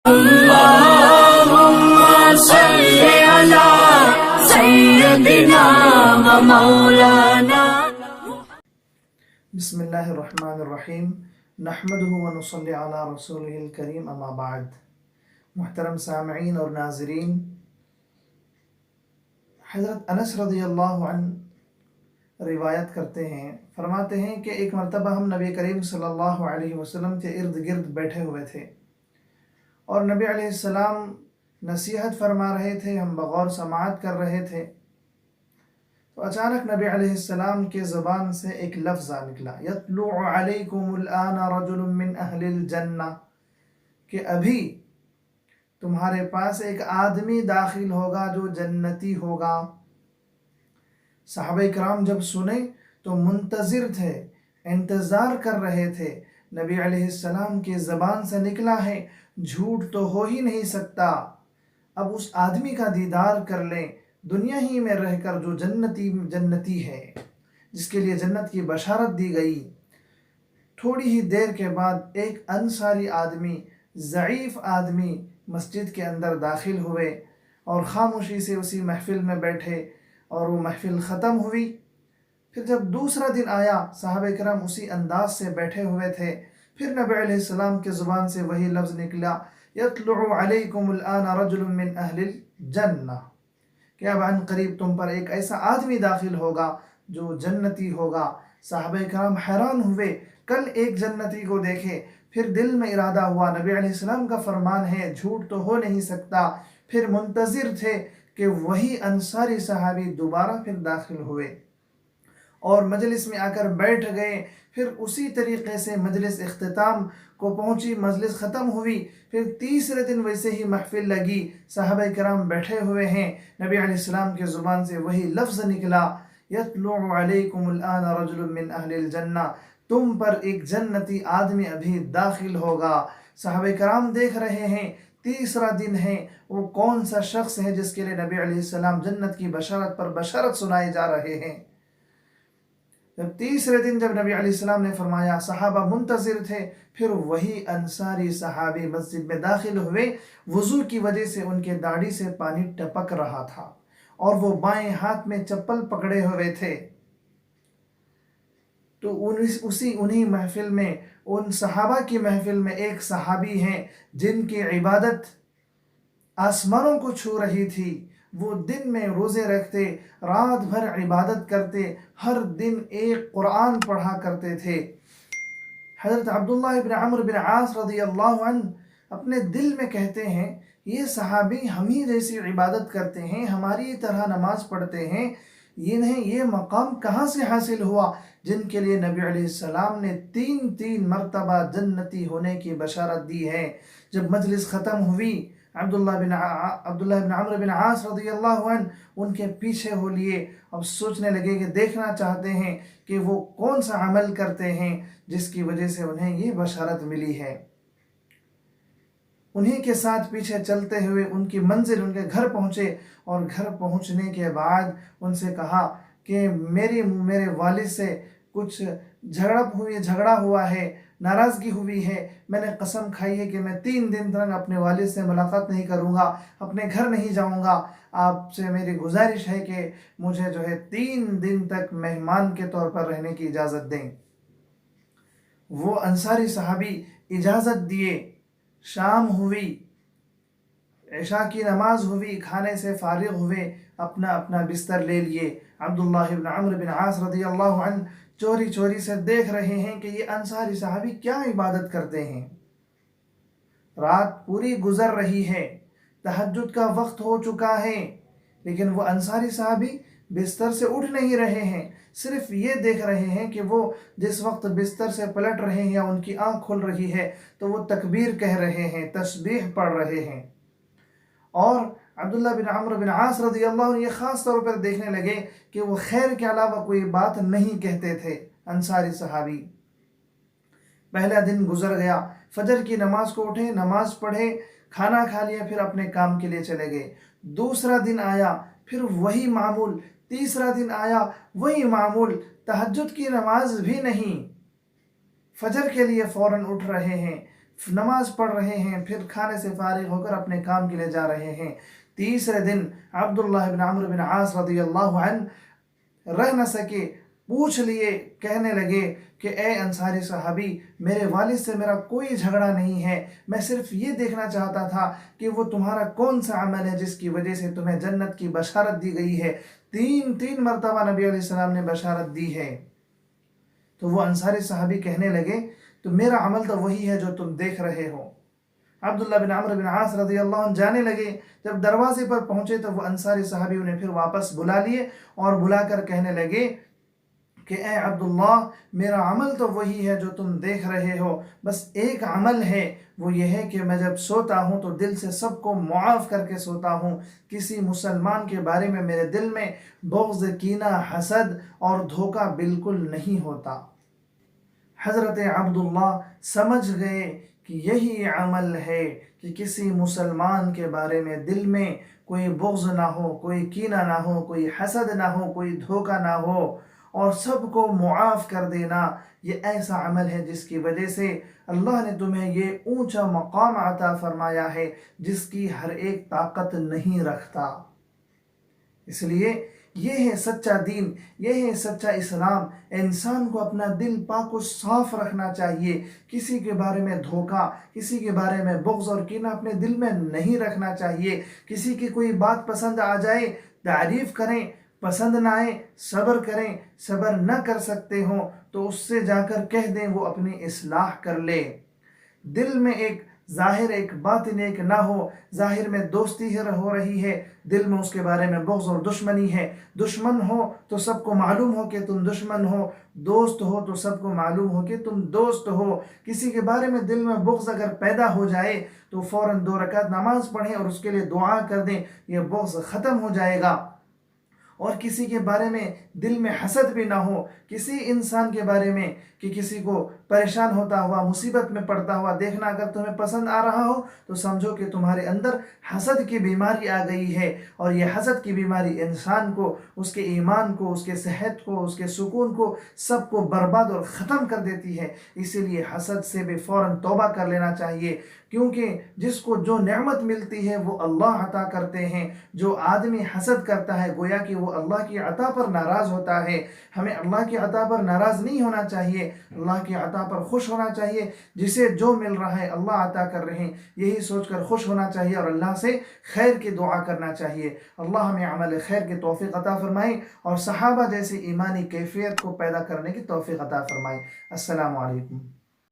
اللهم صل على سيدنا ومولانا. بسم اللہ الرحمن الرحیم نحمدہ ونصلی علی رسولہ الکریم اما بعد. محترم سامعین اور ناظرین، حضرت انس رضی اللہ عنہ روایت کرتے ہیں، فرماتے ہیں کہ ایک مرتبہ ہم نبی کریم صلی اللہ علیہ وسلم کے ارد گرد بیٹھے ہوئے تھے اور نبی علیہ السلام نصیحت فرما رہے تھے، ہم بغور سماعت کر رہے تھے. تو اچانک نبی علیہ السلام کے زبان سے ایک لفظ نکلا، یطلع علیکم الآن رجل من اہل الجنہ، کہ ابھی تمہارے پاس ایک آدمی داخل ہوگا جو جنتی ہوگا. صحابہ کرام جب سنے تو منتظر تھے، انتظار کر رہے تھے. نبی علیہ السلام کی زبان سے نکلا ہے، جھوٹ تو ہو ہی نہیں سکتا، اب اس آدمی کا دیدار کر لیں دنیا ہی میں رہ کر جو جنتی ہے، جس کے لیے جنت کی بشارت دی گئی. تھوڑی ہی دیر کے بعد ایک انصاری آدمی، ضعیف آدمی مسجد کے اندر داخل ہوئے اور خاموشی سے اسی محفل میں بیٹھے اور وہ محفل ختم ہوئی. پھر جب دوسرا دن آیا، صحابہ کرام اسی انداز سے بیٹھے ہوئے تھے. پھر نبی علیہ السلام کے زبان سے وہی لفظ نکلا، یطلع علیکم الآن رجل من اہل الجنہ، کہ اب عن قریب تم پر ایک ایسا آدمی داخل ہوگا جو جنتی ہوگا. صحابہ کرام حیران ہوئے، کل ایک جنتی کو دیکھے. پھر دل میں ارادہ ہوا، نبی علیہ السلام کا فرمان ہے، جھوٹ تو ہو نہیں سکتا. پھر منتظر تھے کہ وہی انصاری صحابی دوبارہ پھر داخل ہوئے اور مجلس میں آ کر بیٹھ گئے. پھر اسی طریقے سے مجلس اختتام کو پہنچی، مجلس ختم ہوئی. پھر تیسرے دن ویسے ہی محفل لگی، صحابہ کرام بیٹھے ہوئے ہیں، نبی علیہ السلام کے زبان سے وہی لفظ نکلا، یطلع علیکم الآن رجل من اہل الجنہ، تم پر ایک جنتی آدمی ابھی داخل ہوگا. صحابہ کرام دیکھ رہے ہیں، تیسرا دن ہے، وہ کون سا شخص ہے جس کے لیے نبی علیہ السلام جنت کی بشارت پر بشارت سنائے جا رہے ہیں. جب تیسرے دن جب نبی علیہ السلام نے فرمایا، صحابہ منتظر تھے. پھر وہی انصاری صحابی مسجد میں داخل ہوئے. وضو کی وجہ سے ان کے داڑھی سے پانی ٹپک رہا تھا اور وہ بائیں ہاتھ میں چپل پکڑے ہوئے تھے. تو انہی محفل میں، ان صحابہ کی محفل میں ایک صحابی ہیں جن کی عبادت آسمانوں کو چھو رہی تھی. وہ دن میں روزے رکھتے، رات بھر عبادت کرتے، ہر دن ایک قرآن پڑھا کرتے تھے. حضرت عبداللہ بن عمرو بن عاص رضی اللہ عنہ اپنے دل میں کہتے ہیں، یہ صحابی ہم ہی جیسی عبادت کرتے ہیں، ہماری طرح نماز پڑھتے ہیں، انہیں یہ مقام کہاں سے حاصل ہوا جن کے لیے نبی علیہ السلام نے تین مرتبہ جنتی ہونے کی بشارت دی ہے. جب مجلس ختم ہوئی، عبداللہ بن عمرو بن عاص رضی اللہ عنہ ان کے پیچھے ہو لیے. اب سوچنے لگے کہ دیکھنا چاہتے ہیں کہ وہ کون سا عمل کرتے ہیں جس کی وجہ سے انہیں یہ بشارت ملی ہے. انہی کے ساتھ پیچھے چلتے ہوئے ان کی منزل، ان کے گھر پہنچے اور گھر پہنچنے کے بعد ان سے کہا کہ میرے والد سے کچھ جھگڑا ہوا ہے، ناراضگی ہوئی ہے. میں نے قسم کھائی ہے کہ میں 3 دن تک اپنے والد سے ملاقات نہیں کروں گا، اپنے گھر نہیں جاؤں گا. آپ سے میری گزارش ہے کہ مجھے 3 دن تک مہمان کے طور پر رہنے کی اجازت دیں. وہ انصاری صحابی اجازت دیے. شام ہوئی، عشاء کی نماز ہوئی، کھانے سے فارغ ہوئے، اپنا بستر لے لیے. عبداللہ بن عمرو بن عاص رضی اللہ عنہ چوری سے دیکھ رہے ہیں کہ یہ انصاری صحابی کیا عبادت کرتے ہیں. رات پوری گزر رہی ہے، تہجد کا وقت ہو چکا ہے، لیکن وہ انصاری صحابی بستر سے اٹھ نہیں رہے ہیں. صرف یہ دیکھ رہے ہیں کہ وہ جس وقت بستر سے پلٹ رہے ہیں یا ان کی آنکھ کھل رہی ہے تو وہ تکبیر کہہ رہے ہیں، تسبیح پڑھ رہے ہیں. اور عبداللہ بن عمرو بن عاص رضی اللہ عنہ یہ خاص طور پر دیکھنے لگے کہ وہ خیر کے علاوہ کوئی بات نہیں کہتے تھے. انصاری صحابی پہلا دن گزر گیا، فجر کی نماز کو اٹھے، نماز پڑھے، کھانا کھا لیا، پھر اپنے کام کے لیے چلے گئے. دوسرا دن آیا، پھر وہی معمول. تیسرا دن آیا، وہی معمول. تہجد کی نماز بھی نہیں، فجر کے لیے فوراً اٹھ رہے ہیں. نماز پڑھ رہے ہیں، پھر کھانے سے فارغ ہو کر اپنے کام کے لیے جا رہے ہیں۔ تیسرے دن عبداللہ بن عمرو بن عاص رضی اللہ عنہ رہ نہ سکے، پوچھ لیے، کہنے لگے کہ اے انصاری صحابی، میرے والد سے میرا کوئی جھگڑا نہیں ہے، میں صرف یہ دیکھنا چاہتا تھا کہ وہ تمہارا کون سا عمل ہے جس کی وجہ سے تمہیں جنت کی بشارت دی گئی ہے۔ تین مرتبہ نبی علیہ السلام نے بشارت دی ہے۔ تو وہ انصاری صحابی کہنے لگے تو میرا عمل تو وہی ہے جو تم دیکھ رہے ہو۔ عبداللہ بن عمرو بن عاص رضی اللہ عنہ جانے لگے، جب دروازے پر پہنچے تو وہ انصاری صحابی انہیں پھر واپس بلا لیے اور بلا کر کہنے لگے کہ اے عبداللہ، میرا عمل تو وہی ہے جو تم دیکھ رہے ہو، بس ایک عمل ہے، وہ یہ ہے کہ میں جب سوتا ہوں تو دل سے سب کو معاف کر کے سوتا ہوں، کسی مسلمان کے بارے میں میرے دل میں بغض، کینہ، حسد اور دھوکہ بالکل نہیں ہوتا۔ حضرت عبداللہ سمجھ گئے کہ یہی عمل ہے کہ کسی مسلمان کے بارے میں دل میں کوئی بغض نہ ہو، کوئی کینہ نہ ہو، کوئی حسد نہ ہو، کوئی دھوکہ نہ ہو، اور سب کو معاف کر دینا۔ یہ ایسا عمل ہے جس کی وجہ سے اللہ نے تمہیں یہ اونچا مقام عطا فرمایا ہے جس کی ہر ایک طاقت نہیں رکھتا۔ اس لیے یہ ہے سچا دین، یہ ہے سچا اسلام۔ انسان کو اپنا دل پاک و صاف رکھنا چاہیے، کسی کے بارے میں دھوکہ، کسی کے بارے میں بغض اور کینہ اپنے دل میں نہیں رکھنا چاہیے۔ کسی کی کوئی بات پسند آ جائے، تعریف کریں، پسند نہ آئے صبر کریں، صبر نہ کر سکتے ہوں تو اس سے جا کر کہہ دیں وہ اپنی اصلاح کر لے۔ دل میں ایک ظاہر ایک باطن ایک نہ ہو، ظاہر میں دوستی ہی ہو رہی ہے، دل میں اس کے بارے میں بغض اور دشمنی ہے۔ دشمن ہو تو سب کو معلوم ہو کہ تم دشمن ہو، دوست ہو تو سب کو معلوم ہو کہ تم دوست ہو۔ کسی کے بارے میں دل میں بغض اگر پیدا ہو جائے تو فوراً 2 رکعت نماز پڑھیں اور اس کے لیے دعا کر دیں، یہ بغض ختم ہو جائے گا۔ اور کسی کے بارے میں دل میں حسد بھی نہ ہو، کسی انسان کے بارے میں کہ کسی کو پریشان ہوتا ہوا، مصیبت میں پڑتا ہوا دیکھنا اگر تمہیں پسند آ رہا ہو تو سمجھو کہ تمہارے اندر حسد کی بیماری آ گئی ہے، اور یہ حسد کی بیماری انسان کو، اس کے ایمان کو، اس کے صحت کو، اس کے سکون کو، سب کو برباد اور ختم کر دیتی ہے۔ اسی لیے حسد سے بھی فوراً توبہ کر لینا چاہیے، کیونکہ جس کو جو نعمت ملتی ہے وہ اللہ عطا کرتے ہیں۔ جو آدمی حسد کرتا ہے گویا کہ وہ اللہ کی عطا پر ناراض ہوتا ہے۔ ہمیں اللہ کی عطا پر ناراض نہیں ہونا چاہیے، اللہ کی عطا پر خوش ہونا چاہیے۔ جسے جو مل رہا ہے اللہ عطا کر رہے ہیں یہی سوچ کر خوش ہونا چاہیے اور اللہ سے خیر کی دعا کرنا چاہیے۔ اللہ ہمیں عمل خیر کی توفیق عطا فرمائے اور صحابہ جیسی ایمانی کیفیت کو پیدا کرنے کی توفیق عطا فرمائے۔ السلام علیکم۔